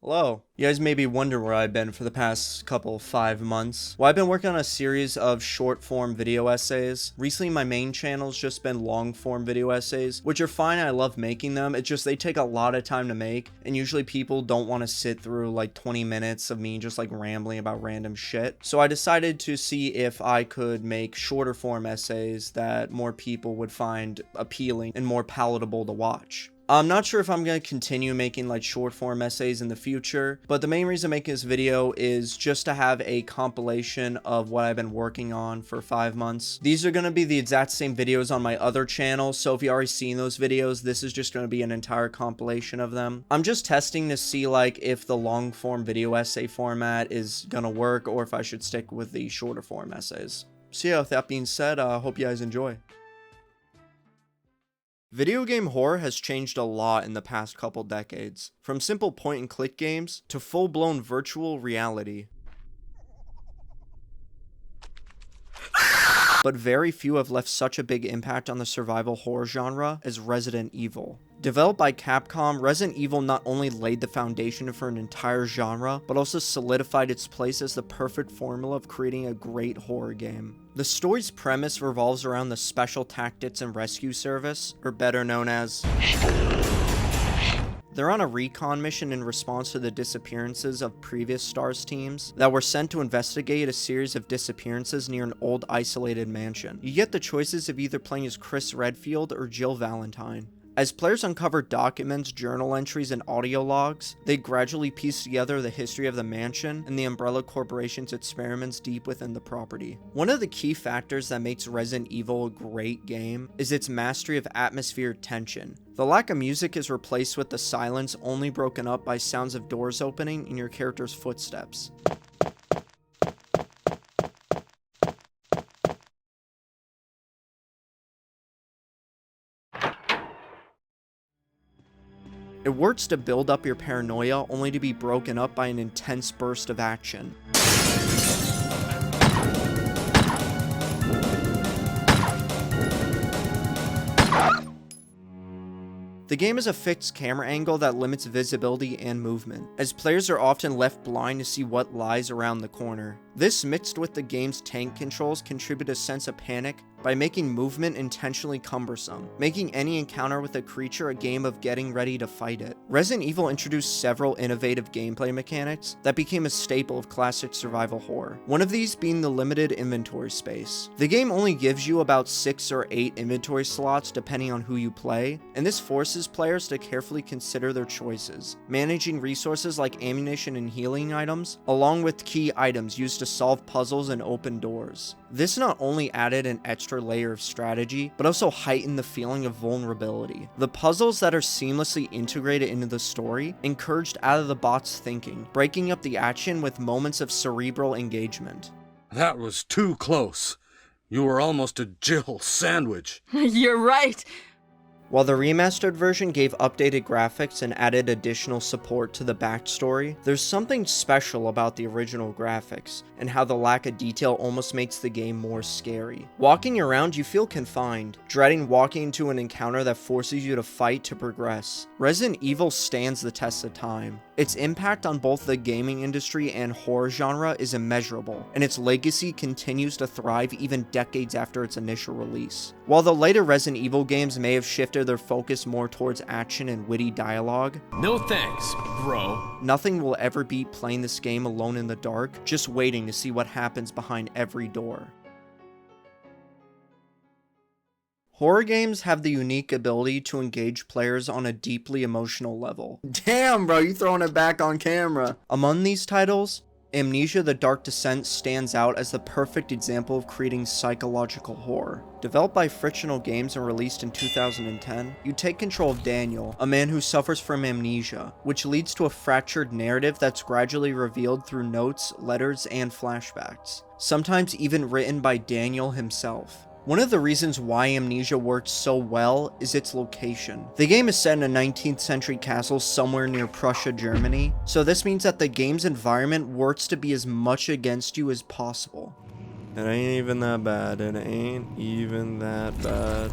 Hello. You guys may be wondering where I've been for the past 5 months. Well, I've been working on a series of short form video essays. Recently, my main channel's just been long form video essays, which are fine. I love making them. It's just they take a lot of time to make, and usually people don't want to sit through like 20 minutes of me just like rambling about random shit. So I decided to see if I could make shorter form essays that more people would find appealing and more palatable to watch. I'm not sure if I'm going to continue making like short form essays in the future, but the main reason I'm making this video is just to have a compilation of what I've been working on for 5 months. These are going to be the exact same videos on my other channel, so if you already seen those videos, this is just going to be an entire compilation of them. I'm just testing to see like if the long form video essay format is going to work or if I should stick with the shorter form essays. So yeah, with that being said, I hope you guys enjoy. Video game horror has changed a lot in the past couple decades, from simple point-and-click games to full-blown virtual reality. But very few have left such a big impact on the survival horror genre as Resident Evil. Developed by Capcom, Resident Evil not only laid the foundation for an entire genre, but also solidified its place as the perfect formula of creating a great horror game. The story's premise revolves around the Special Tactics and Rescue Service, or better known as... They're on a recon mission in response to the disappearances of previous STARS teams that were sent to investigate a series of disappearances near an old isolated mansion. You get the choices of either playing as Chris Redfield or Jill Valentine. As players uncover documents, journal entries, and audio logs, they gradually piece together the history of the mansion and the Umbrella Corporation's experiments deep within the property. One of the key factors that makes Resident Evil a great game is its mastery of atmospheric tension. The lack of music is replaced with the silence only broken up by sounds of doors opening and your character's footsteps. It works to build up your paranoia only to be broken up by an intense burst of action. The game has a fixed camera angle that limits visibility and movement, as players are often left blind to see what lies around the corner. This, mixed with the game's tank controls, contribute a sense of panic by making movement intentionally cumbersome, making any encounter with a creature a game of getting ready to fight it. Resident Evil introduced several innovative gameplay mechanics that became a staple of classic survival horror, one of these being the limited inventory space. The game only gives you about 6 or 8 inventory slots depending on who you play, and this forces players to carefully consider their choices, managing resources like ammunition and healing items, along with key items used to solve puzzles and open doors. This not only added an extra layer of strategy, but also heightened the feeling of vulnerability. The puzzles that are seamlessly integrated into the story encouraged out-of-the-box thinking, breaking up the action with moments of cerebral engagement. That was too close. You were almost a Jill sandwich. You're right. While the remastered version gave updated graphics and added additional support to the backstory, there's something special about the original graphics, and how the lack of detail almost makes the game more scary. Walking around, you feel confined, dreading walking into an encounter that forces you to fight to progress. Resident Evil stands the test of time. Its impact on both the gaming industry and horror genre is immeasurable, and its legacy continues to thrive even decades after its initial release. While the later Resident Evil games may have shifted their focus more towards action and witty dialogue, no thanks, bro. Nothing will ever beat playing this game alone in the dark, just waiting to see what happens behind every door. Horror games have the unique ability to engage players on a deeply emotional level. Damn, bro, you throwing it back on camera. Among these titles, Amnesia: The Dark Descent stands out as the perfect example of creating psychological horror. Developed by Frictional Games and released in 2010, you take control of Daniel, a man who suffers from amnesia, which leads to a fractured narrative that's gradually revealed through notes, letters, and flashbacks, sometimes even written by Daniel himself. One of the reasons why Amnesia works so well is its location. The game is set in a 19th century castle somewhere near Prussia, Germany, so this means that the game's environment works to be as much against you as possible. It ain't even that bad, it ain't even that bad.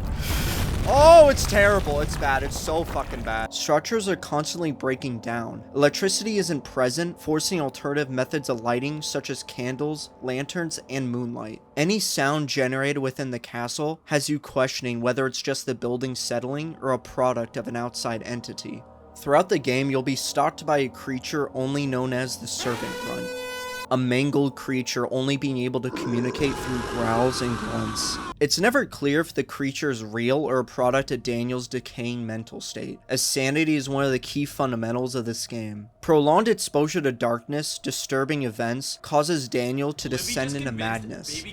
Oh, it's terrible. It's bad. It's so fucking bad. Structures are constantly breaking down. Electricity isn't present, forcing alternative methods of lighting such as candles, lanterns, and moonlight. Any sound generated within the castle has you questioning whether it's just the building settling or a product of an outside entity. Throughout the game, you'll be stalked by a creature only known as the Servant Grunt. A mangled creature only being able to communicate through growls and grunts. It's never clear if the creature is real or a product of Daniel's decaying mental state, as sanity is one of the key fundamentals of this game. Prolonged exposure to darkness, disturbing events, causes Daniel to descend into madness.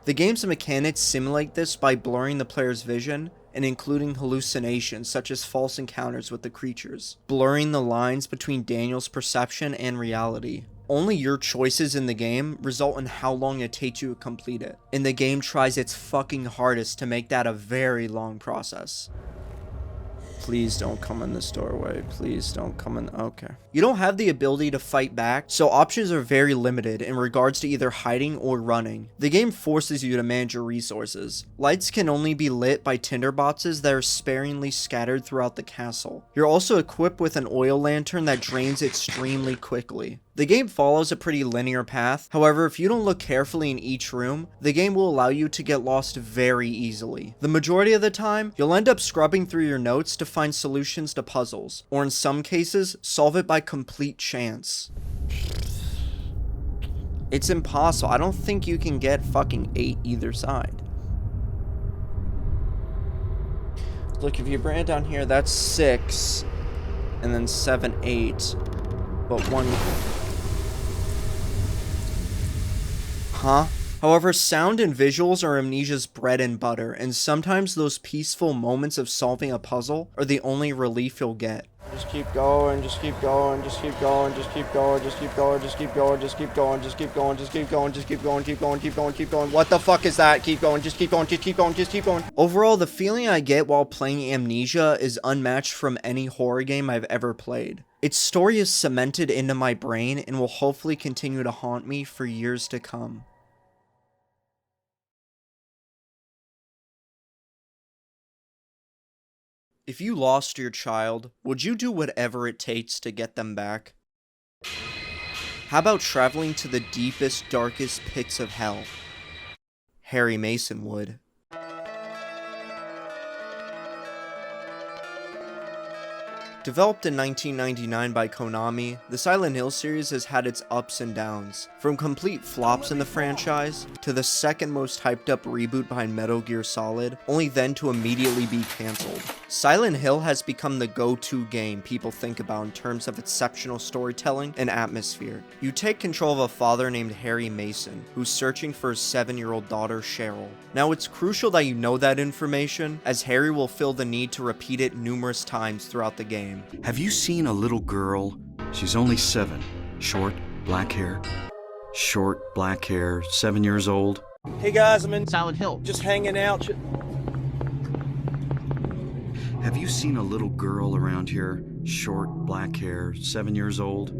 The game's mechanics simulate this by blurring the player's vision and including hallucinations such as false encounters with the creatures, blurring the lines between Daniel's perception and reality. Only your choices in the game result in how long it takes you to complete it, and the game tries its fucking hardest to make that a very long process. Please don't come in this doorway. Please don't come in. Okay. You don't have the ability to fight back, so options are very limited in regards to either hiding or running. The game forces you to manage your resources. Lights can only be lit by tinderboxes that are sparingly scattered throughout the castle. You're also equipped with an oil lantern that drains extremely quickly. The game follows a pretty linear path, however if you don't look carefully in each room, the game will allow you to get lost very easily. The majority of the time, you'll end up scrubbing through your notes to find solutions to puzzles, or in some cases, solve it by complete chance. It's impossible. I don't think you can get fucking 8 either side. Look, if you bring it down here, that's 6, and then 7, 8, but 1... Huh? However, sound and visuals are Amnesia's bread and butter, and sometimes those peaceful moments of solving a puzzle are the only relief you'll get. Just keep going, just keep going, just keep going, just keep going, just keep going, just keep going, just keep going, just keep going, just keep going, just keep going, keep going, keep going, keep going. What the fuck is that? Keep going, just keep going, just keep going, just keep going. Overall, the feeling I get while playing Amnesia is unmatched from any horror game I've ever played. Its story is cemented into my brain and will hopefully continue to haunt me for years to come. If you lost your child, would you do whatever it takes to get them back? How about traveling to the deepest, darkest pits of hell? Harry Mason would. Developed in 1999 by Konami, the Silent Hill series has had its ups and downs, from complete flops in the franchise, to the second most hyped up reboot behind Metal Gear Solid, only then to immediately be cancelled. Silent Hill has become the go-to game people think about in terms of exceptional storytelling and atmosphere. You take control of a father named Harry Mason, who's searching for his 7-year-old daughter Cheryl. Now it's crucial that you know that information, as Harry will feel the need to repeat it numerous times throughout the game. Have you seen a little girl? She's only 7. Short, black hair. Short, black hair, 7 years old. Hey guys, I'm in Silent Hill. just hanging out. Have you seen a little girl around here? Short, black hair, 7 years old.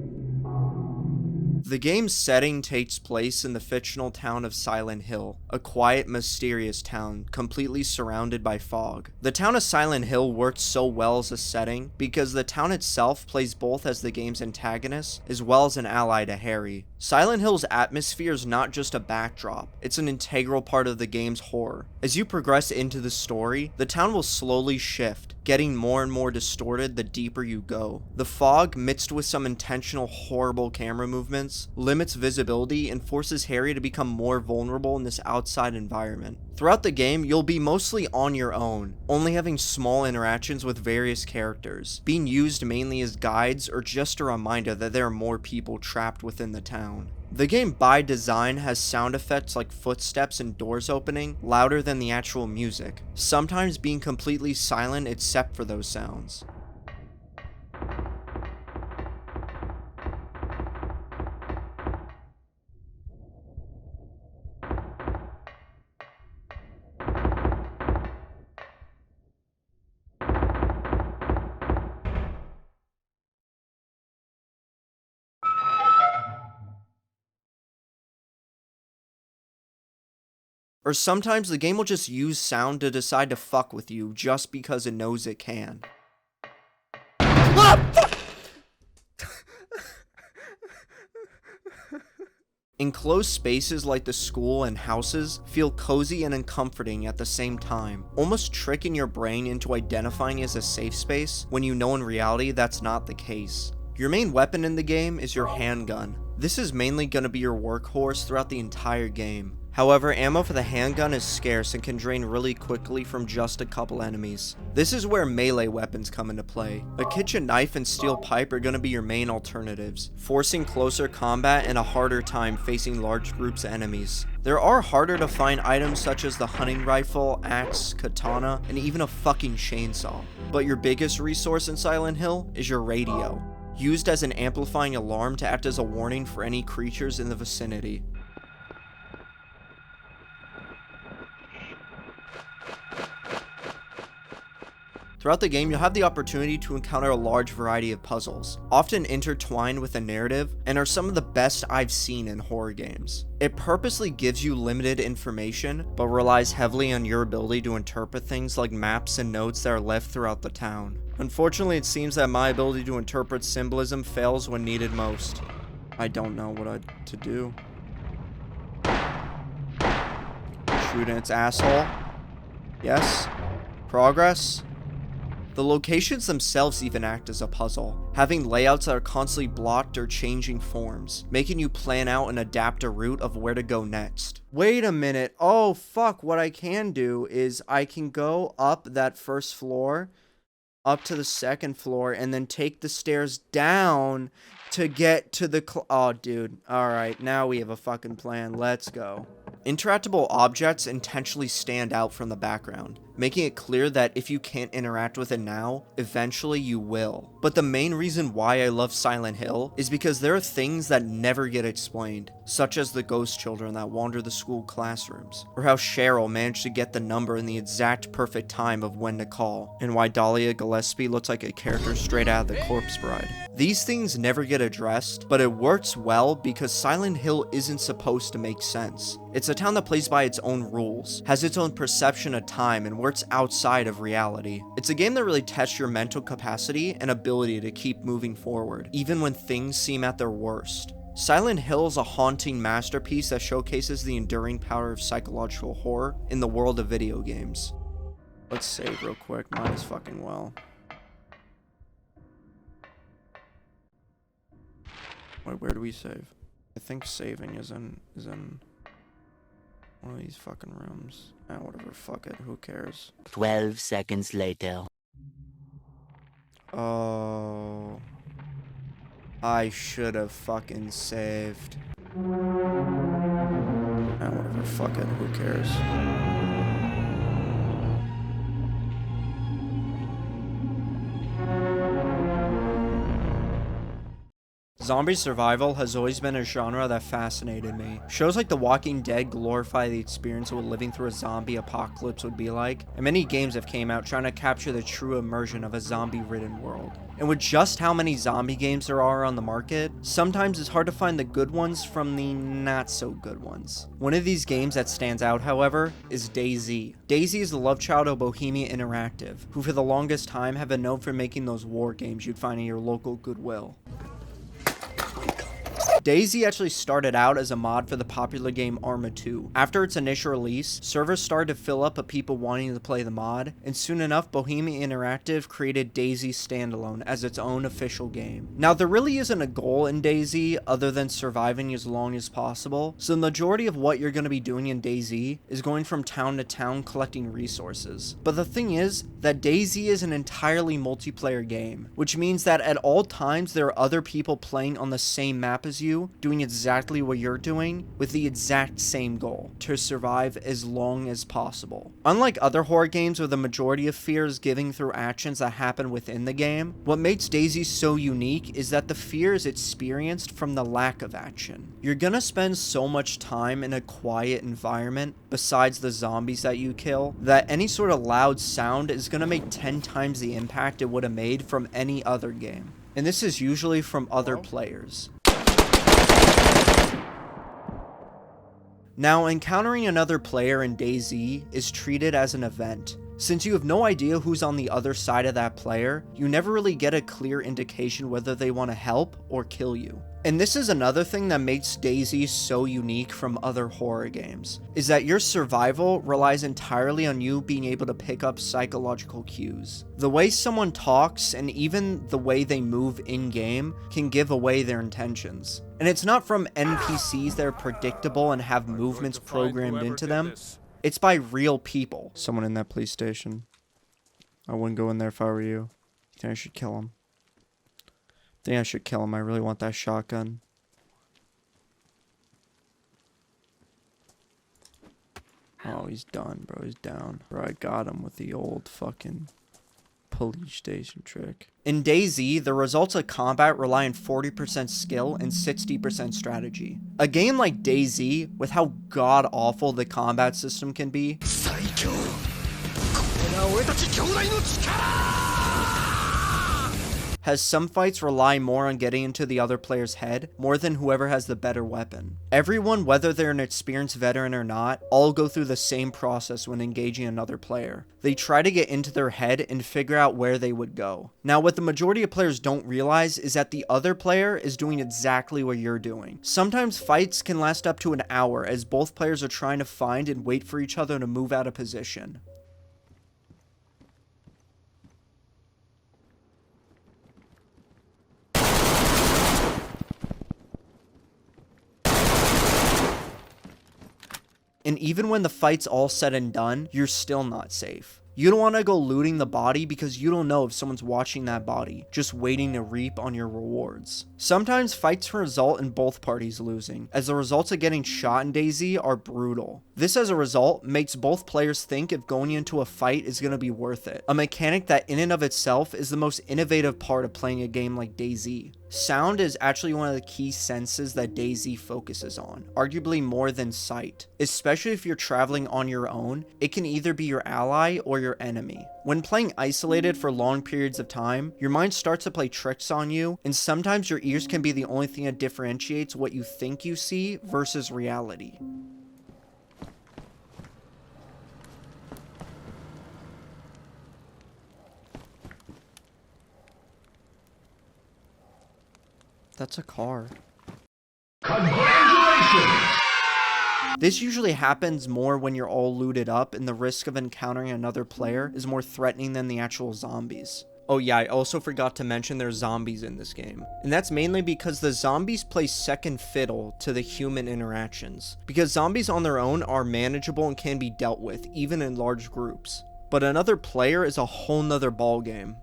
The game's setting takes place in the fictional town of Silent Hill, a quiet, mysterious town completely surrounded by fog. The town of Silent Hill works so well as a setting because the town itself plays both as the game's antagonist as well as an ally to Harry. Silent Hill's atmosphere is not just a backdrop, it's an integral part of the game's horror. As you progress into the story, the town will slowly shift, getting more and more distorted the deeper you go. The fog, mixed with some intentional horrible camera movements, limits visibility and forces Harry to become more vulnerable in this outside environment. Throughout the game, you'll be mostly on your own, only having small interactions with various characters, being used mainly as guides or just a reminder that there are more people trapped within the town. The game by design has sound effects like footsteps and doors opening louder than the actual music, sometimes being completely silent except for those sounds. Or sometimes the game will just use sound to decide to fuck with you just because it knows it can. Ah, fuck! Enclosed spaces like the school and houses feel cozy and uncomforting at the same time, almost tricking your brain into identifying as a safe space when you know in reality that's not the case. Your main weapon in the game is your handgun. This is mainly going to be your workhorse throughout the entire game. However, ammo for the handgun is scarce and can drain really quickly from just a couple enemies. This is where melee weapons come into play. A kitchen knife and steel pipe are going to be your main alternatives, forcing closer combat and a harder time facing large groups of enemies. There are harder to find items such as the hunting rifle, axe, katana, and even a fucking chainsaw. But your biggest resource in Silent Hill is your radio, used as an amplifying alarm to act as a warning for any creatures in the vicinity. Throughout the game, you'll have the opportunity to encounter a large variety of puzzles, often intertwined with a narrative, and are some of the best I've seen in horror games. It purposely gives you limited information, but relies heavily on your ability to interpret things like maps and notes that are left throughout the town. Unfortunately, it seems that my ability to interpret symbolism fails when needed most. I don't know what to do. Shoot in its asshole. Yes. Progress. The locations themselves even act as a puzzle, having layouts that are constantly blocked or changing forms, making you plan out and adapt a route of where to go next. Wait a minute, oh fuck, what I can do is I can go up that first floor, up to the second floor, and then take the stairs down to get to the oh dude, alright, now we have a fucking plan, let's go. Interactable objects intentionally stand out from the background, making it clear that if you can't interact with it now, eventually you will. But the main reason why I love Silent Hill is because there are things that never get explained, such as the ghost children that wander the school classrooms, or how Cheryl managed to get the number in the exact perfect time of when to call, and why Dahlia Gillespie looks like a character straight out of The Corpse Bride. These things never get addressed, but it works well because Silent Hill isn't supposed to make sense. It's a town that plays by its own rules, has its own perception of time, and works outside of reality. It's a game that really tests your mental capacity and ability to keep moving forward, even when things seem at their worst. Silent Hill is a haunting masterpiece that showcases the enduring power of psychological horror in the world of video games. Let's save real quick, mine is fucking well. Wait, where do we save? I think saving is in one of these fucking rooms. Ah, whatever, fuck it, who cares? 12 seconds later. Oh. I should have fucking saved. Ah, whatever, fuck it, who cares? Zombie survival has always been a genre that fascinated me. Shows like The Walking Dead glorify the experience of what living through a zombie apocalypse would be like, and many games have came out trying to capture the true immersion of a zombie-ridden world. And with just how many zombie games there are on the market, sometimes it's hard to find the good ones from the not so good ones. One of these games that stands out, however, is DayZ. DayZ is the love child of Bohemia Interactive, who for the longest time have been known for making those war games you'd find in your local Goodwill. DayZ actually started out as a mod for the popular game Arma 2. After its initial release, servers started to fill up of people wanting to play the mod, and soon enough Bohemia Interactive created DayZ Standalone as its own official game. Now there really isn't a goal in DayZ other than surviving as long as possible, so the majority of what you're going to be doing in DayZ is going from town to town collecting resources. But the thing is that DayZ is an entirely multiplayer game, which means that at all times there are other people playing on the same map as you, doing exactly what you're doing with the exact same goal, to survive as long as possible. Unlike other horror games where the majority of fear is given through actions that happen within the game, what makes DayZ so unique is that the fear is experienced from the lack of action. You're gonna spend so much time in a quiet environment besides the zombies that you kill, that any sort of loud sound is gonna make 10 times the impact it would have made from any other game. And this is usually from other players. Now, encountering another player in DayZ is treated as an event. Since you have no idea who's on the other side of that player, you never really get a clear indication whether they want to help or kill you. And this is another thing that makes DayZ so unique from other horror games, is that your survival relies entirely on you being able to pick up psychological cues. The way someone talks and even the way they move in-game can give away their intentions. And it's not from NPCs that are predictable and have movements programmed into them. It's by real people. Someone in that police station. I wouldn't go in there if I were you. I think I should kill him. I really want that shotgun. Oh, he's done, bro. He's down. Bro, I got him with the old fucking police station trick. In DayZ, the results of combat rely on 40% skill and 60% strategy. A game like DayZ, with how god-awful the combat system can be, has some fights rely more on getting into the other player's head more than whoever has the better weapon. Everyone, whether they're an experienced veteran or not, all go through the same process when engaging another player. They try to get into their head and figure out where they would go. Now, what the majority of players don't realize is that the other player is doing exactly what you're doing. Sometimes fights can last up to an hour as both players are trying to find and wait for each other to move out of position. And even when the fight's all said and done, you're still not safe. You don't want to go looting the body because you don't know if someone's watching that body, just waiting to reap on your rewards. Sometimes fights can result in both parties losing, as the results of getting shot in DayZ are brutal. This as a result makes both players think if going into a fight is going to be worth it, a mechanic that in and of itself is the most innovative part of playing a game like DayZ. Sound is actually one of the key senses that DayZ focuses on, arguably more than sight. Especially if you're traveling on your own, it can either be your ally or your enemy. When playing isolated for long periods of time, your mind starts to play tricks on you, and sometimes your ears can be the only thing that differentiates what you think you see versus reality. That's a car. Congratulations! This usually happens more when you're all looted up and the risk of encountering another player is more threatening than the actual zombies. Oh yeah, I also forgot to mention there's zombies in this game. And that's mainly because the zombies play second fiddle to the human interactions. Because zombies on their own are manageable and can be dealt with, even in large groups. But another player is a whole nother ballgame.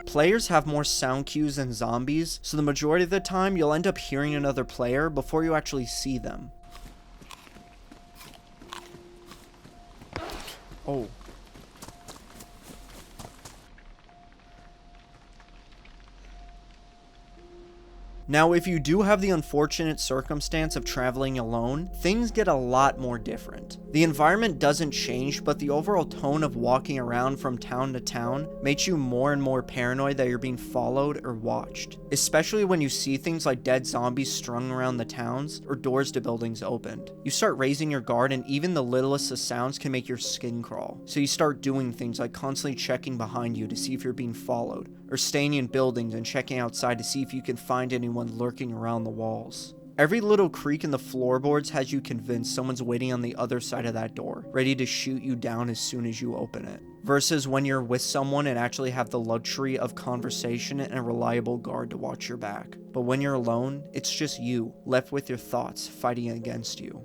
Players have more sound cues than zombies, so the majority of the time you'll end up hearing another player before you actually see them. Oh. Now, if you do have the unfortunate circumstance of traveling alone, things get a lot more different. The environment doesn't change, but the overall tone of walking around from town to town makes you more and more paranoid that you're being followed or watched. Especially when you see things like dead zombies strung around the towns or doors to buildings opened. You start raising your guard, and even the littlest of sounds can make your skin crawl. So you start doing things like constantly checking behind you to see if you're being followed, or staying in buildings and checking outside to see if you can find anyone lurking around the walls. Every little creak in the floorboards has you convinced someone's waiting on the other side of that door, ready to shoot you down as soon as you open it. Versus when you're with someone and actually have the luxury of conversation and a reliable guard to watch your back. But when you're alone, it's just you, left with your thoughts fighting against you.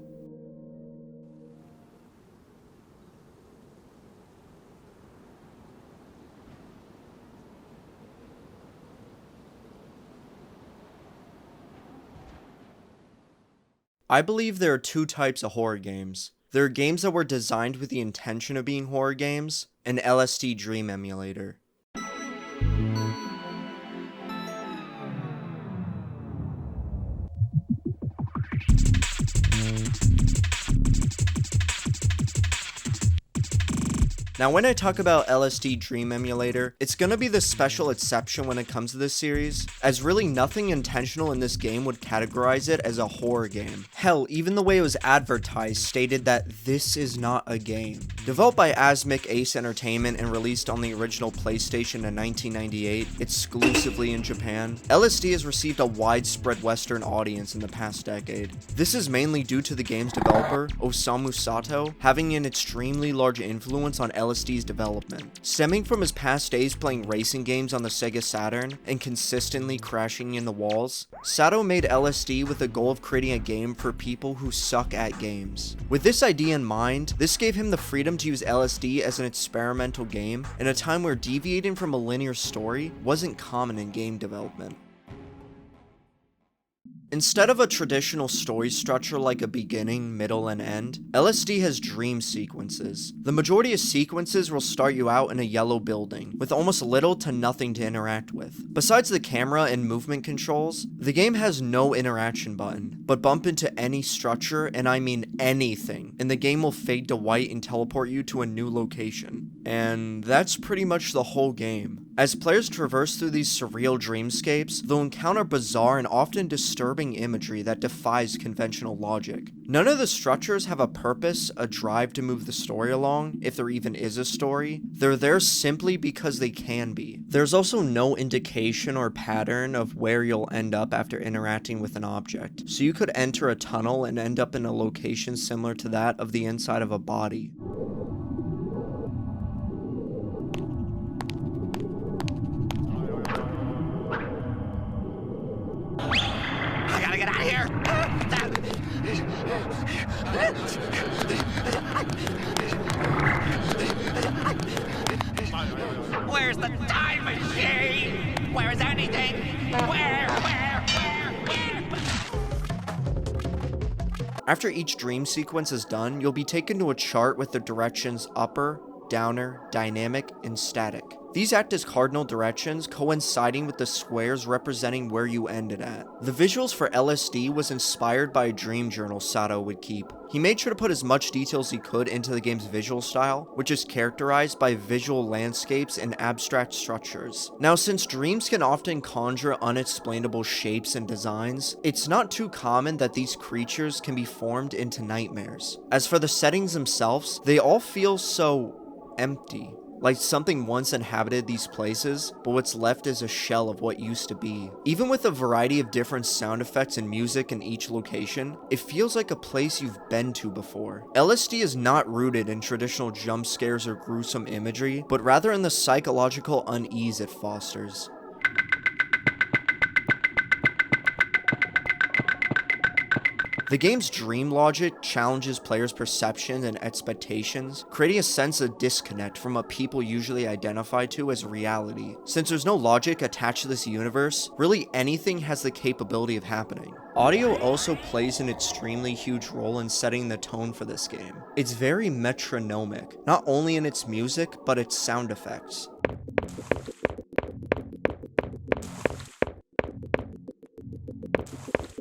I believe there are two types of horror games. There are games that were designed with the intention of being horror games, and LSD Dream Emulator. Now, when I talk about LSD Dream Emulator, it's gonna be the special exception when it comes to this series, as really nothing intentional in this game would categorize it as a horror game. Hell, even the way it was advertised stated that this is not a game. Developed by Asmik Ace Entertainment and released on the original PlayStation in 1998, exclusively in Japan, LSD has received a widespread Western audience in the past decade. This is mainly due to the game's developer, Osamu Sato, having an extremely large influence on LSD's development. Stemming from his past days playing racing games on the Sega Saturn and consistently crashing into walls, Sato made LSD with the goal of creating a game for people who suck at games. With this idea in mind, this gave him the freedom to use LSD as an experimental game in a time where deviating from a linear story wasn't common in game development. Instead of a traditional story structure like a beginning, middle, and end, LSD has dream sequences. The majority of sequences will start you out in a yellow building, with almost little to nothing to interact with. Besides the camera and movement controls, the game has no interaction button, but bump into any structure, and I mean anything, and the game will fade to white and teleport you to a new location. And that's pretty much the whole game. As players traverse through these surreal dreamscapes, they'll encounter bizarre and often disturbing imagery that defies conventional logic. None of the structures have a purpose, a drive to move the story along, if there even is a story. They're there simply because they can be. There's also no indication or pattern of where you'll end up after interacting with an object, so you could enter a tunnel and end up in a location similar to that of the inside of a body. I gotta get out of here! Where's the time machine? Where is anything? Where? After each dream sequence is done, you'll be taken to a chart with the directions upper, downer, dynamic, and static. These act as cardinal directions, coinciding with the squares representing where you ended at. The visuals for LSD was inspired by a dream journal Sato would keep. He made sure to put as much detail as he could into the game's visual style, which is characterized by visual landscapes and abstract structures. Now, since dreams can often conjure unexplainable shapes and designs, it's not too common that these creatures can be formed into nightmares. As for the settings themselves, they all feel so empty. Like something once inhabited these places, but what's left is a shell of what used to be. Even with a variety of different sound effects and music in each location, it feels like a place you've been to before. LSD is not rooted in traditional jump scares or gruesome imagery, but rather in the psychological unease it fosters. The game's dream logic challenges players' perceptions and expectations, creating a sense of disconnect from what people usually identify to as reality. Since there's no logic attached to this universe, really anything has the capability of happening. Audio also plays an extremely huge role in setting the tone for this game. It's very metronomic, not only in its music, but its sound effects.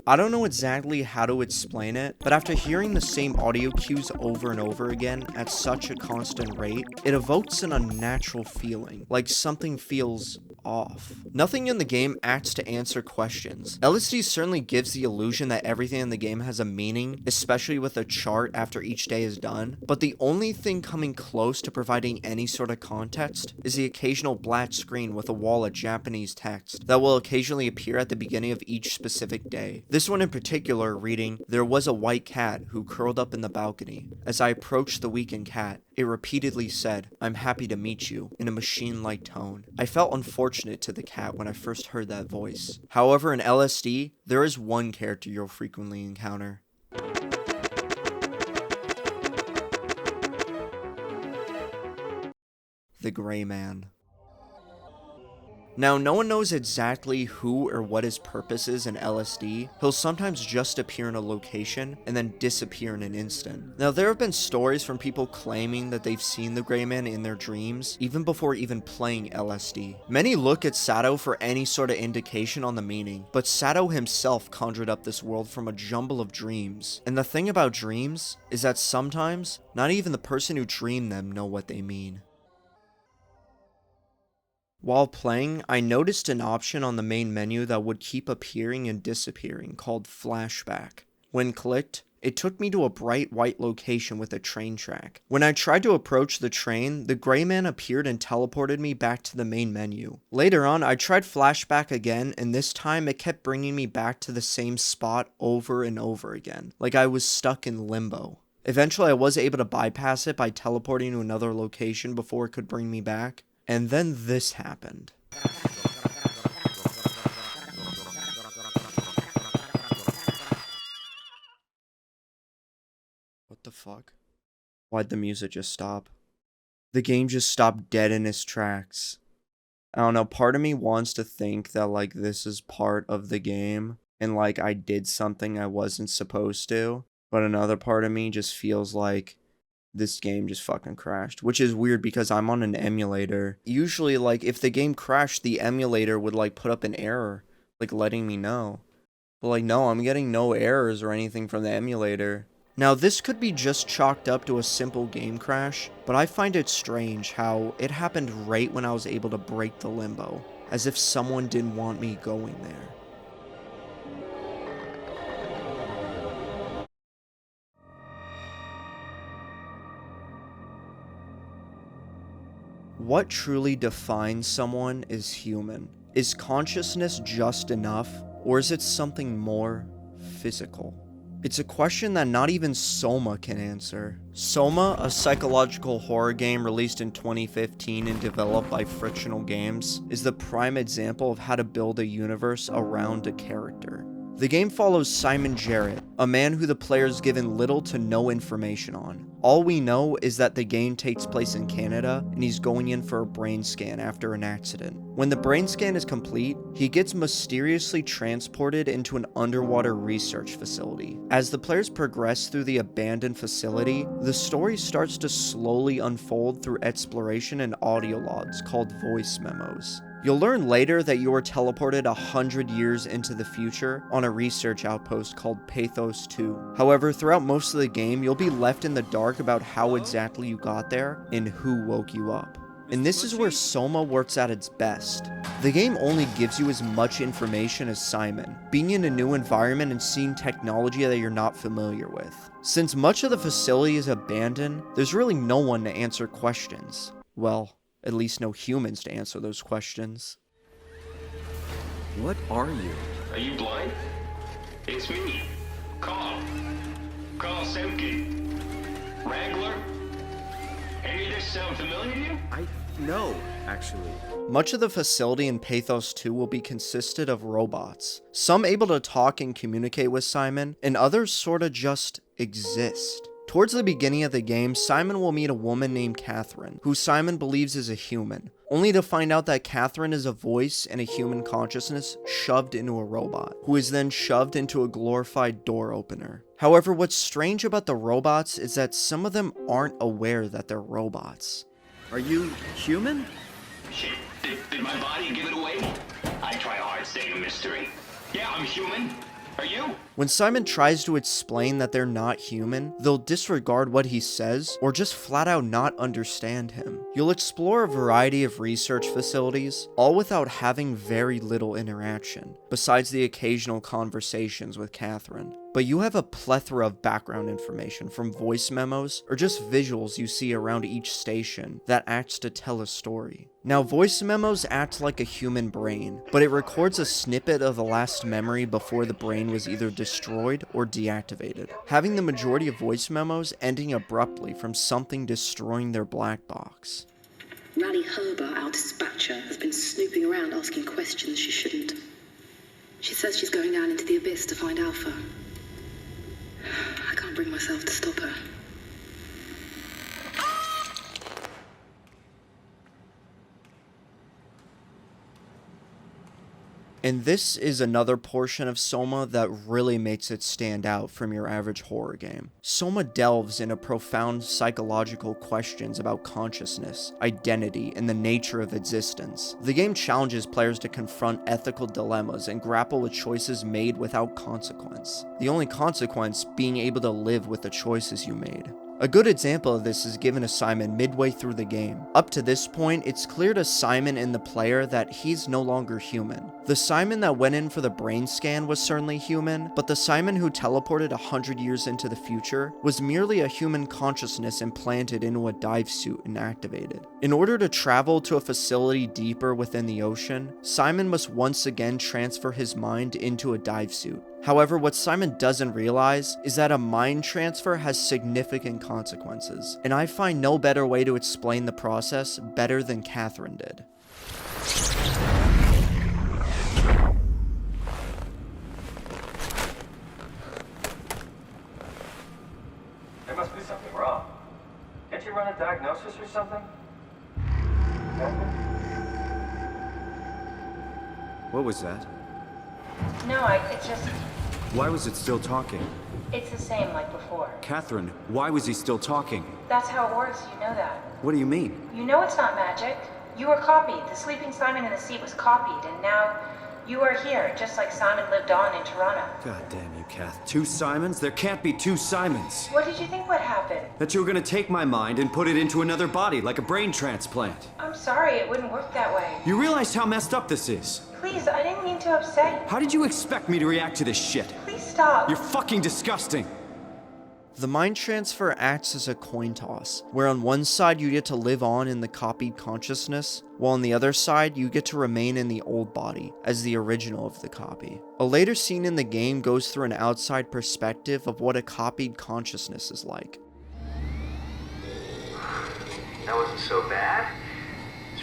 I don't know exactly how to explain it, but after hearing the same audio cues over and over again at such a constant rate, it evokes an unnatural feeling, like something feels off. Nothing in the game acts to answer questions. LSD certainly gives the illusion that everything in the game has a meaning, especially with a chart after each day is done, but the only thing coming close to providing any sort of context is the occasional black screen with a wall of Japanese text that will occasionally appear at the beginning of each specific day. This one in particular reading, "There was a white cat who curled up in the balcony. As I approached the weakened cat, it repeatedly said, 'I'm happy to meet you,' in a machine-like tone. I felt unfortunate to the cat when I first heard that voice." However, in LSD, there is one character you'll frequently encounter. The Gray Man. Now, no one knows exactly who or what his purpose is in LSD. He'll sometimes just appear in a location and then disappear in an instant. Now, there have been stories from people claiming that they've seen the Gray Man in their dreams, even before even playing LSD. Many look at Sato for any sort of indication on the meaning, but Sato himself conjured up this world from a jumble of dreams. And the thing about dreams is that sometimes, not even the person who dreamed them know what they mean. While playing, I noticed an option on the main menu that would keep appearing and disappearing called Flashback. When clicked, it took me to a bright white location with a train track. When I tried to approach the train, the Gray Man appeared and teleported me back to the main menu. Later on, I tried Flashback again, and this time it kept bringing me back to the same spot over and over again, like I was stuck in limbo. Eventually, I was able to bypass it by teleporting to another location before it could bring me back. And then this happened. What the fuck? Why'd the music just stop? The game just stopped dead in its tracks. I don't know, part of me wants to think that, like, this is part of the game, and, like, I did something I wasn't supposed to, but another part of me just feels like this game just fucking crashed, which is weird because I'm on an emulator. Usually, like, if the game crashed, the emulator would, like, put up an error, like, letting me know. But, like, no, I'm getting no errors or anything from the emulator. Now, this could be just chalked up to a simple game crash, but I find it strange how it happened right when I was able to break the limbo, as if someone didn't want me going there. What truly defines someone is human. Is consciousness just enough, or is it something more physical? It's a question that not even Soma can answer. Soma, a psychological horror game released in 2015 and developed by Frictional Games, is the prime example of how to build a universe around a character. The game follows Simon Jarrett, a man who the player is given little to no information on. All we know is that the game takes place in Canada, and he's going in for a brain scan after an accident. When the brain scan is complete, he gets mysteriously transported into an underwater research facility. As the players progress through the abandoned facility, the story starts to slowly unfold through exploration and audio logs called voice memos. You'll learn later that you were teleported 100 years into the future on a research outpost called Pathos 2. However, throughout most of the game, you'll be left in the dark about how exactly you got there and who woke you up. And this is where Soma works at its best. The game only gives you as much information as Simon, being in a new environment and seeing technology that you're not familiar with. Since much of the facility is abandoned, there's really no one to answer questions. Well, at least no humans to answer those questions. What are you? Are you blind? It's me. Carl Semke. Wrangler? Any of this sound familiar to you? No, actually. Much of the facility in Pathos 2 will be consisted of robots, some able to talk and communicate with Simon, and others sorta just exist. Towards the beginning of the game, Simon will meet a woman named Catherine, who Simon believes is a human, only to find out that Catherine is a voice and a human consciousness shoved into a robot, who is then shoved into a glorified door opener. However, what's strange about the robots is that some of them aren't aware that they're robots. Are you human? Shit, did my body give it away? I try hard staying a mystery. Yeah, I'm human. Are you? When Simon tries to explain that they're not human, they'll disregard what he says or just flat out not understand him. You'll explore a variety of research facilities, all without having very little interaction, besides the occasional conversations with Catherine. But you have a plethora of background information from voice memos or just visuals you see around each station that acts to tell a story. Now, voice memos act like a human brain, but it records a snippet of the last memory before the brain was either destroyed or deactivated, having the majority of voice memos ending abruptly from something destroying their black box. Rally Herber, our dispatcher, has been snooping around asking questions she shouldn't. She says she's going down into the abyss to find Alpha. I can't bring myself to stop her. And this is another portion of Soma that really makes it stand out from your average horror game. Soma delves into profound psychological questions about consciousness, identity, and the nature of existence. The game challenges players to confront ethical dilemmas and grapple with choices made without consequence. The only consequence being able to live with the choices you made. A good example of this is given to Simon midway through the game. Up to this point, it's clear to Simon and the player that he's no longer human. The Simon that went in for the brain scan was certainly human, but the Simon who teleported 100 years into the future was merely a human consciousness implanted into a dive suit and activated. In order to travel to a facility deeper within the ocean, Simon must once again transfer his mind into a dive suit. However, what Simon doesn't realize is that a mind transfer has significant consequences, and I find no better way to explain the process better than Catherine did. There must be something wrong. Can't you run a diagnosis or something? What was that? No, it's just... Why was it still talking? It's the same like before. Catherine, why was he still talking? That's how it works, you know that. What do you mean? You know it's not magic. You were copied. The sleeping Simon in the seat was copied, and now you are here, just like Simon lived on in Toronto. God damn you, Kath. 2 Simons? There can't be 2 Simons. What did you think would happen? That you were gonna take my mind and put it into another body, like a brain transplant. I'm sorry, it wouldn't work that way. You realize how messed up this is? Please, I didn't mean to upset you. How did you expect me to react to this shit? Please stop. You're fucking disgusting. The mind transfer acts as a coin toss, where on one side you get to live on in the copied consciousness, while on the other side you get to remain in the old body, as the original of the copy. A later scene in the game goes through an outside perspective of what a copied consciousness is like. That wasn't so bad.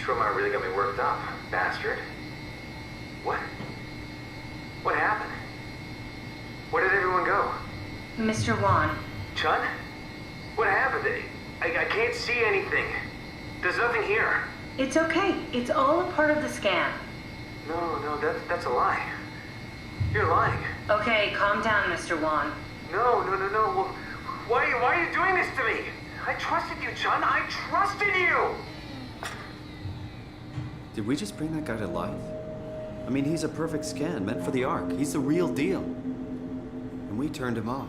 Soma really got me worked up, bastard. What happened? Where did everyone go? Mr. Wan. Chun? What happened? I can't see anything. There's nothing here. It's okay. It's all a part of the scan. No, that's a lie. You're lying. Okay, calm down, Mr. Wan. No. Well, why are you doing this to me? I trusted you, Chun. I trusted you! Did we just bring that guy to life? I mean, he's a perfect scan, meant for the Ark. He's the real deal. And we turned him off.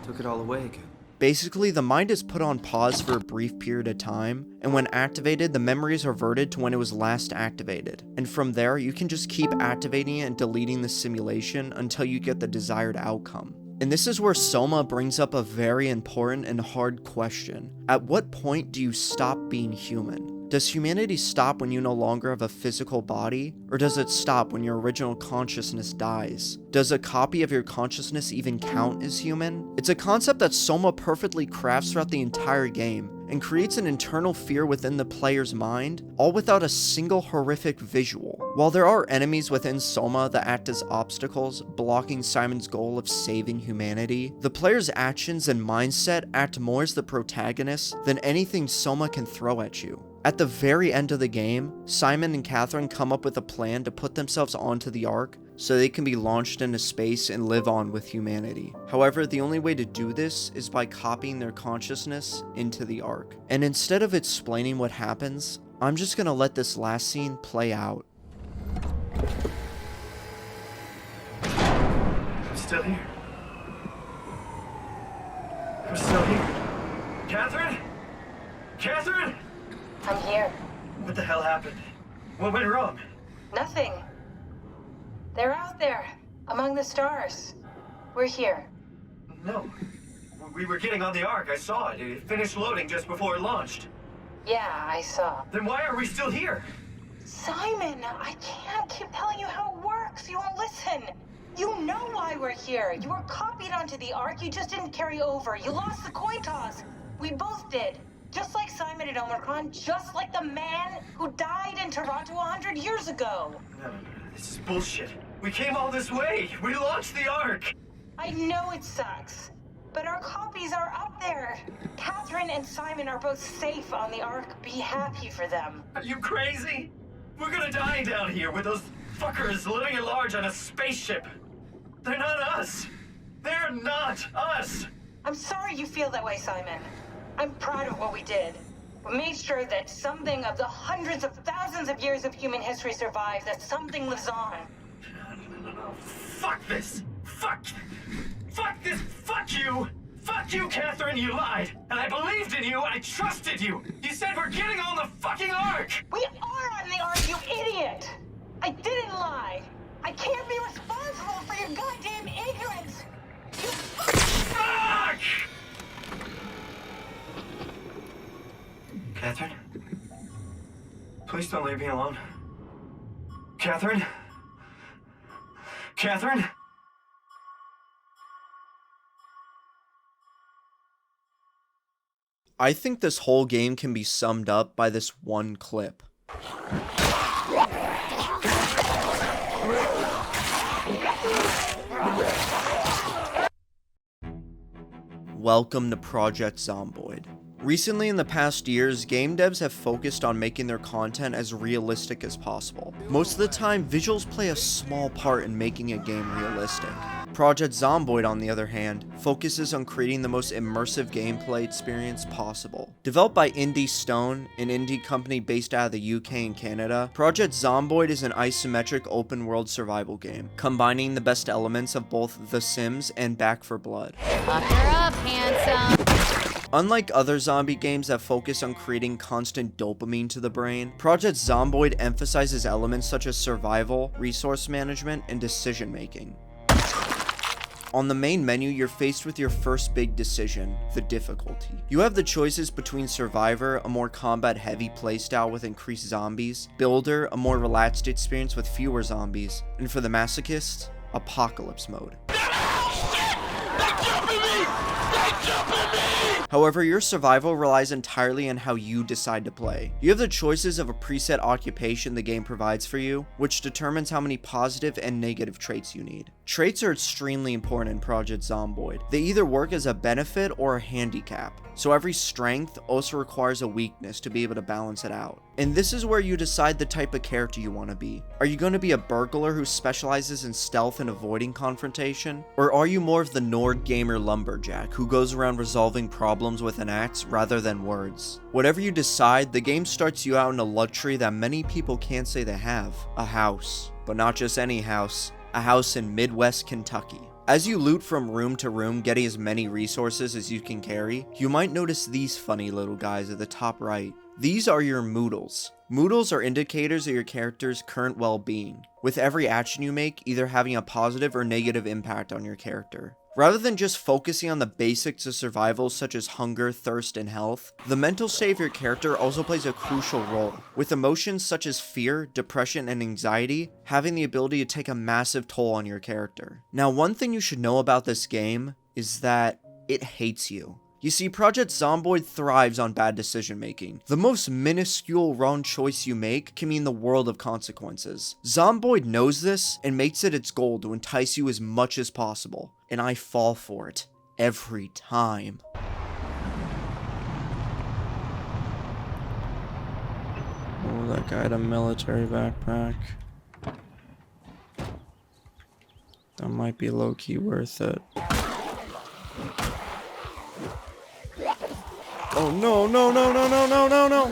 Took it all away again. Basically, the mind is put on pause for a brief period of time, and when activated, the memory is reverted to when it was last activated. And from there, you can just keep activating it and deleting the simulation until you get the desired outcome. And this is where Soma brings up a very important and hard question. At what point do you stop being human? Does humanity stop when you no longer have a physical body? Or does it stop when your original consciousness dies? Does a copy of your consciousness even count as human? It's a concept that Soma perfectly crafts throughout the entire game, and creates an internal fear within the player's mind, all without a single horrific visual. While there are enemies within Soma that act as obstacles, blocking Simon's goal of saving humanity, the player's actions and mindset act more as the protagonist than anything Soma can throw at you. At the very end of the game, Simon and Catherine come up with a plan to put themselves onto the Ark so they can be launched into space and live on with humanity. However, the only way to do this is by copying their consciousness into the Ark. And instead of explaining what happens, I'm just gonna let this last scene play out. I'm still here. I'm still here. Catherine? Catherine? I'm here. What the hell happened? What went wrong? Nothing. They're out there, among the stars. We're here. No. We were getting on the Ark. I saw it. It finished loading just before it launched. Yeah, I saw. Then why are we still here? Simon, I can't keep telling you how it works. You won't listen. You know why we're here. You were copied onto the Ark. You just didn't carry over. You lost the coin toss. We both did. Just like Simon at Omicron, just like the man who died in Toronto 100 years ago. No, this is bullshit. We came all this way. We launched the Ark. I know it sucks, but our copies are up there. Catherine and Simon are both safe on the Ark. Be happy for them. Are you crazy? We're gonna die down here with those fuckers living at large on a spaceship. They're not us. They're not us. I'm sorry you feel that way, Simon. I'm proud of what we did. We made sure that something of the hundreds of thousands of years of human history survives, that something lives on. No. Fuck this. Fuck this. Fuck you. Fuck you, Catherine. You lied. And I believed in you. I trusted you. You said we're getting on the fucking Ark. We are on the Ark, you idiot. I didn't lie. I can't be responsible for your goddamn ignorance. You Fuck! Catherine? Please don't leave me alone. Catherine? Catherine? I think this whole game can be summed up by this one clip. Welcome to Project Zomboid. Recently, in the past years, game devs have focused on making their content as realistic as possible. Most of the time, visuals play a small part in making a game realistic. Project Zomboid, on the other hand, focuses on creating the most immersive gameplay experience possible. Developed by Indie Stone, an indie company based out of the UK and Canada, Project Zomboid is an isometric open-world survival game, combining the best elements of both The Sims and Back 4 Blood. Buck her up, handsome! Unlike other zombie games that focus on creating constant dopamine to the brain, Project Zomboid emphasizes elements such as survival, resource management, and decision making. On the main menu, you're faced with your first big decision, the difficulty. You have the choices between Survivor, a more combat-heavy playstyle with increased zombies, Builder, a more relaxed experience with fewer zombies, and for the masochist, Apocalypse mode. However, your survival relies entirely on how you decide to play. You have the choices of a preset occupation the game provides for you, which determines how many positive and negative traits you need. Traits are extremely important in Project Zomboid. They either work as a benefit or a handicap, so every strength also requires a weakness to be able to balance it out. And this is where you decide the type of character you want to be. Are you going to be a burglar who specializes in stealth and avoiding confrontation? Or are you more of the Nord gamer lumberjack who goes around resolving problems with an axe rather than words? Whatever you decide, the game starts you out in a luxury that many people can't say they have: a house. But not just any house, a house in Midwest Kentucky. As you loot from room to room, getting as many resources as you can carry, you might notice these funny little guys at the top right. These are your moodles. Moodles are indicators of your character's current well-being, with every action you make either having a positive or negative impact on your character. Rather than just focusing on the basics of survival such as hunger, thirst, and health, the mental state of your character also plays a crucial role, with emotions such as fear, depression, and anxiety having the ability to take a massive toll on your character. Now, one thing you should know about this game is that it hates you. You see, Project Zomboid thrives on bad decision making. The most minuscule wrong choice you make can mean the world of consequences. Zomboid knows this and makes it its goal to entice you as much as possible, and I fall for it every time. Oh, that guy had a military backpack. That might be low-key worth it. Oh no, no, no, no, no, no, no, no!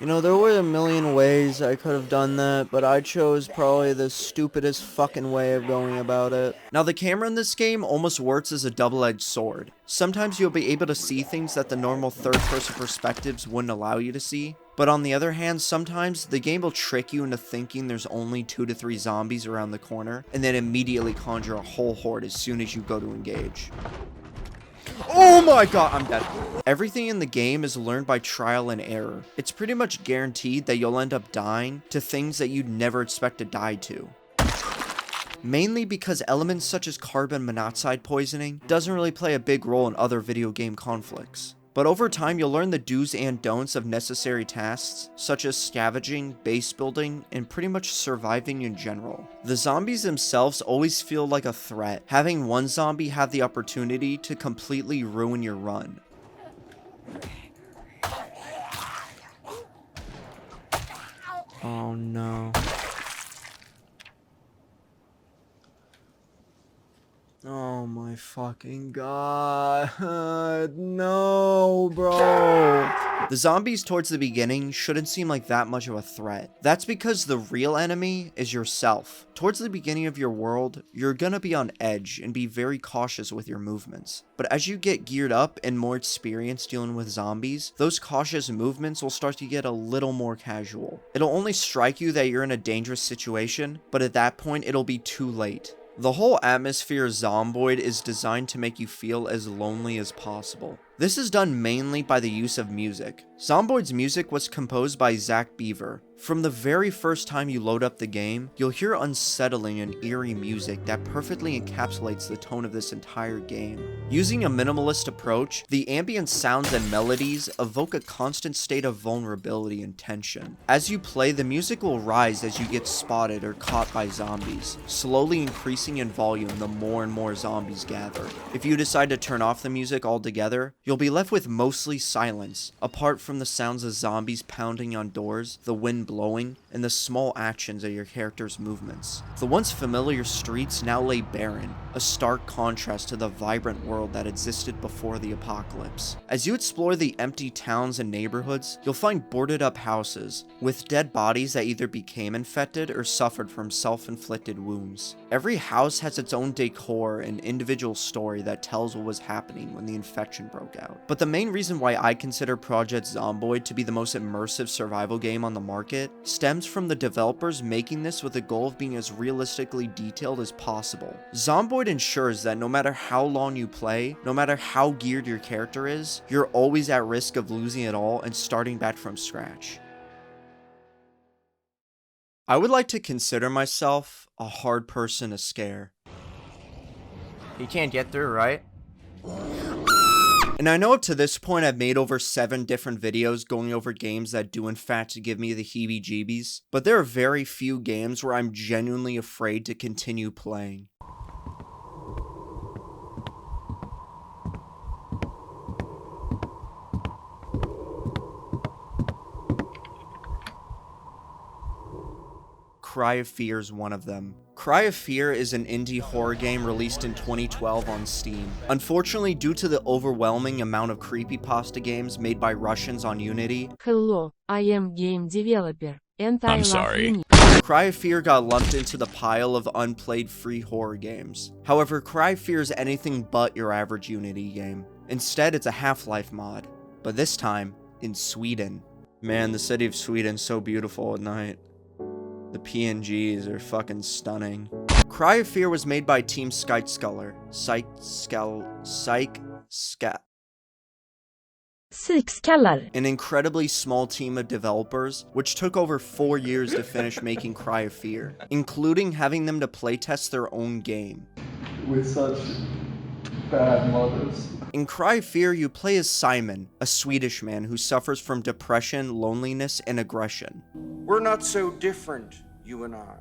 You know, there were a million ways I could have done that, but I chose probably the stupidest fucking way of going about it. Now, the camera in this game almost works as a double-edged sword. Sometimes you'll be able to see things that the normal third-person perspectives wouldn't allow you to see. But on the other hand, sometimes the game will trick you into thinking there's only 2 to 3 zombies around the corner, and then immediately conjure a whole horde as soon as you go to engage. Oh my god, I'm dead. Everything in the game is learned by trial and error. It's pretty much guaranteed that you'll end up dying to things that you'd never expect to die to. mainly because elements such as carbon monoxide poisoning doesn't really play a big role in other video game conflicts. But over time, you'll learn the do's and don'ts of necessary tasks, such as scavenging, base building, and pretty much surviving in general. The zombies themselves always feel like a threat, having one zombie have the opportunity to completely ruin your run. Oh no. Oh my fucking god. No, bro. The zombies towards the beginning shouldn't seem like that much of a threat. That's because the real enemy is yourself. Towards the beginning of your world, you're gonna be on edge and be very cautious with your movements. But as you get geared up and more experienced dealing with zombies, those cautious movements will start to get a little more casual. It'll only strike you that you're in a dangerous situation, but at that point, it'll be too late. The whole atmosphere of Zomboid is designed to make you feel as lonely as possible. This is done mainly by the use of music. Zomboid's music was composed by Zach Beaver. From the very first time you load up the game, you'll hear unsettling and eerie music that perfectly encapsulates the tone of this entire game. Using a minimalist approach, the ambient sounds and melodies evoke a constant state of vulnerability and tension. As you play, the music will rise as you get spotted or caught by zombies, slowly increasing in volume the more and more zombies gather. If you decide to turn off the music altogether, you'll be left with mostly silence, apart from the sounds of zombies pounding on doors, the wind blowing, and the small actions of your character's movements. The once familiar streets now lay barren, a stark contrast to the vibrant world that existed before the apocalypse. As you explore the empty towns and neighborhoods, you'll find boarded up houses, with dead bodies that either became infected or suffered from self-inflicted wounds. Every house has its own decor and individual story that tells what was happening when the infection broke out. But the main reason why I consider Project Zomboid to be the most immersive survival game on the market stems from the developers making this with the goal of being as realistically detailed as possible. Zomboid ensures that no matter how long you play, no matter how geared your character is, you're always at risk of losing it all and starting back from scratch. I would like to consider myself a hard person to scare. You can't get through, right? And I know up to this point I've made over 7 different videos going over games that do in fact give me the heebie-jeebies, but there are very few games where I'm genuinely afraid to continue playing. Cry of Fear is one of them. Cry of Fear is an indie horror game released in 2012 on Steam. Unfortunately, due to the overwhelming amount of creepypasta games made by Russians on Unity, Hello, I am game developer, and I love Unity. Cry of Fear got lumped into the pile of unplayed free horror games. However, Cry of Fear is anything but your average Unity game. Instead, it's a Half-Life mod, but this time in Sweden. Man, the city of Sweden's so beautiful at night. The PNGs are fucking stunning. Cry of Fear was made by Team Skytescaler. An incredibly small team of developers, which took over 4 years to finish making Cry of Fear, including having them to playtest their own game. With such bad mothers. In Cry of Fear, you play as Simon, a Swedish man who suffers from depression, loneliness, and aggression. We're not so different, you and I.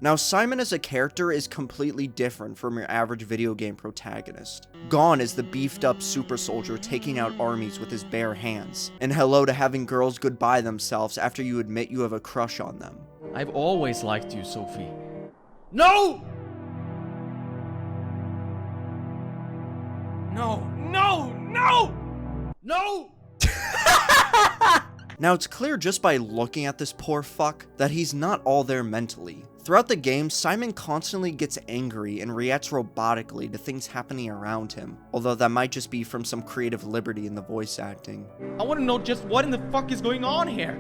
Now, Simon as a character is completely different from your average video game protagonist. Gone is the beefed up super soldier taking out armies with his bare hands, and hello to having girls goodbye themselves after you admit you have a crush on them. I've always liked you, Sophie. No! No! No! No! No! Now, it's clear just by looking at this poor fuck that he's not all there mentally. Throughout the game, Simon constantly gets angry and reacts robotically to things happening around him, although that might just be from some creative liberty in the voice acting. I want to know just what in the fuck is going on here.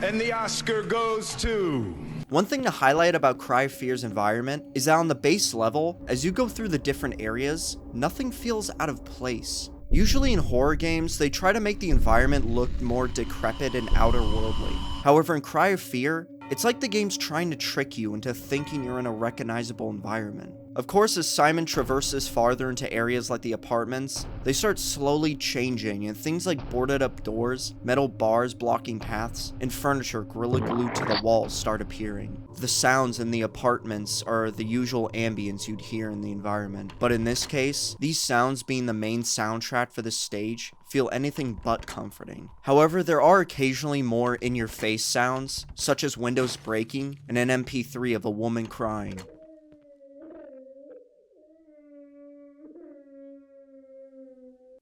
And the Oscar goes to... One thing to highlight about Cry of Fear's environment is that on the base level, as you go through the different areas, nothing feels out of place. Usually in horror games, they try to make the environment look more decrepit and outer-worldly. However, in Cry of Fear, It's like the game's trying to trick you into thinking you're in a recognizable environment. Of course, as Simon traverses farther into areas like the apartments, they start slowly changing, and things like boarded up doors, metal bars blocking paths, and furniture gorilla glued to the walls start appearing. The sounds in the apartments are the usual ambience you'd hear in the environment, but in this case, these sounds being the main soundtrack for the stage feel anything but comforting. However, there are occasionally more in-your-face sounds, such as windows breaking and an MP3 of a woman crying.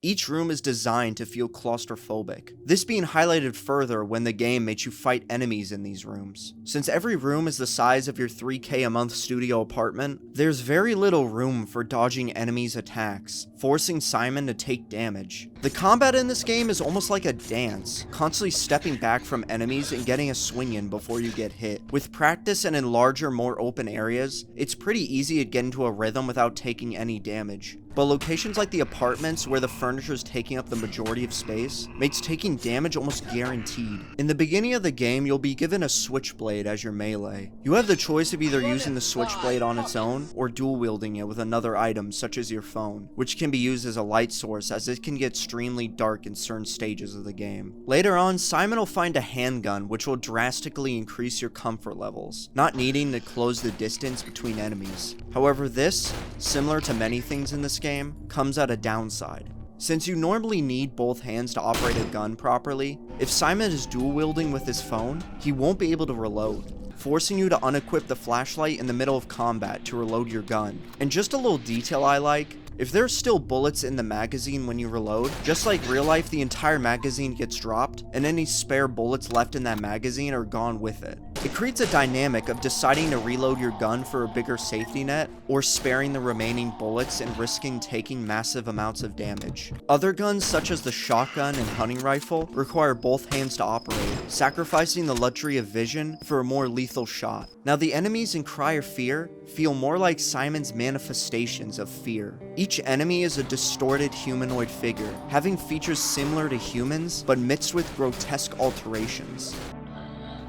Each room is designed to feel claustrophobic, this being highlighted further when the game makes you fight enemies in these rooms. Since every room is the size of your $3K a month studio apartment, there's very little room for dodging enemies' attacks, forcing Simon to take damage. The combat in this game is almost like a dance, constantly stepping back from enemies and getting a swing in before you get hit. With practice and in larger, more open areas, it's pretty easy to get into a rhythm without taking any damage. But locations like the apartments, where the furniture is taking up the majority of space, makes taking damage almost guaranteed. In the beginning of the game, you'll be given a switchblade as your melee. You have the choice of either using the switchblade on its own, or dual wielding it with another item such as your phone, which can be used as a light source as it can get extremely dark in certain stages of the game. Later on, Simon will find a handgun which will drastically increase your comfort levels, not needing to close the distance between enemies. However, this, similar to many things in this game, comes at a downside. Since you normally need both hands to operate a gun properly, if Simon is dual wielding with his phone, he won't be able to reload, forcing you to unequip the flashlight in the middle of combat to reload your gun. And just a little detail I like, if there's still bullets in the magazine when you reload, just like real life, the entire magazine gets dropped, and any spare bullets left in that magazine are gone with it. It creates a dynamic of deciding to reload your gun for a bigger safety net, or sparing the remaining bullets and risking taking massive amounts of damage. Other guns, such as the shotgun and hunting rifle, require both hands to operate, sacrificing the luxury of vision for a more lethal shot. Now, the enemies in Cry of Fear feel more like Simon's manifestations of fear. Each enemy is a distorted humanoid figure, having features similar to humans, but mixed with grotesque alterations.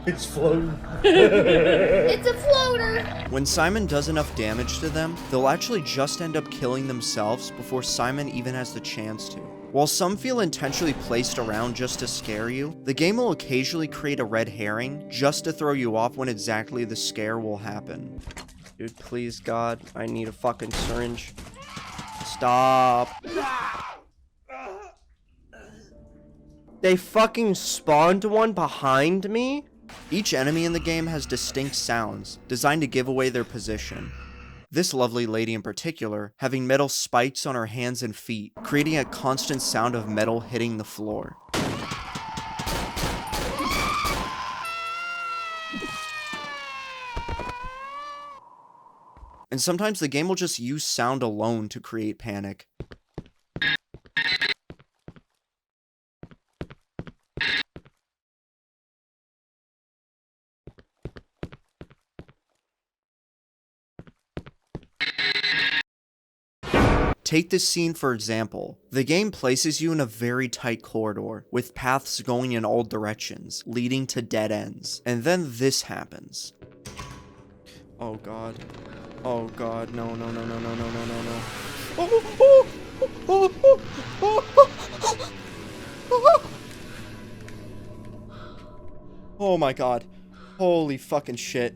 It's floating. It's a floater! When Simon does enough damage to them, they'll actually just end up killing themselves before Simon even has the chance to. While some feel intentionally placed around just to scare you, the game will occasionally create a red herring just to throw you off when exactly the scare will happen. Dude, please, God, I need a fucking syringe. Stop. They fucking spawned one behind me? Each enemy in the game has distinct sounds, designed to give away their position. This lovely lady in particular, having metal spikes on her hands and feet, creating a constant sound of metal hitting the floor. And sometimes the game will just use sound alone to create panic. Take this scene for example. The game places you in a very tight corridor, with paths going in all directions, leading to dead ends. And then this happens. Oh god. Oh god, no, no, no, no, no, no, no, no, no. Oh my god. Holy fucking shit.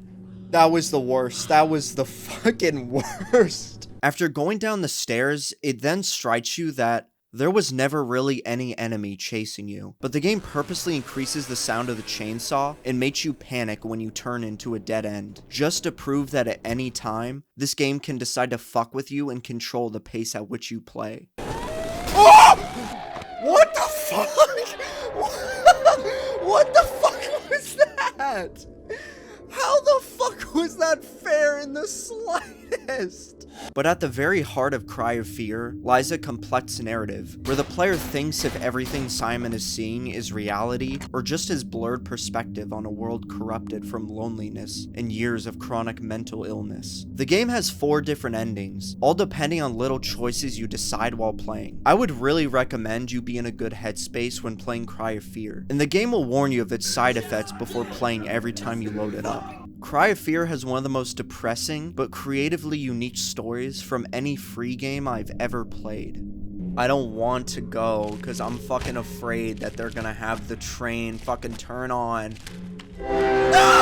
That was the worst. That was the fucking worst. After going down the stairs, it then strikes you that there was never really any enemy chasing you, but the game purposely increases the sound of the chainsaw and makes you panic when you turn into a dead end, just to prove that at any time, this game can decide to fuck with you and control the pace at which you play. Oh! What the fuck? What the fuck was that? How the fuck was that fair in the slightest? But at the very heart of Cry of Fear lies a complex narrative, where the player thinks if everything Simon is seeing is reality, or just his blurred perspective on a world corrupted from loneliness and years of chronic mental illness. The game has 4 different endings, all depending on little choices you decide while playing. I would really recommend you be in a good headspace when playing Cry of Fear, and the game will warn you of its side effects before playing every time you load it up. Cry of Fear has one of the most depressing but creatively unique stories from any free game I've ever played. I don't want to go because I'm fucking afraid that they're gonna have the train fucking turn on. No!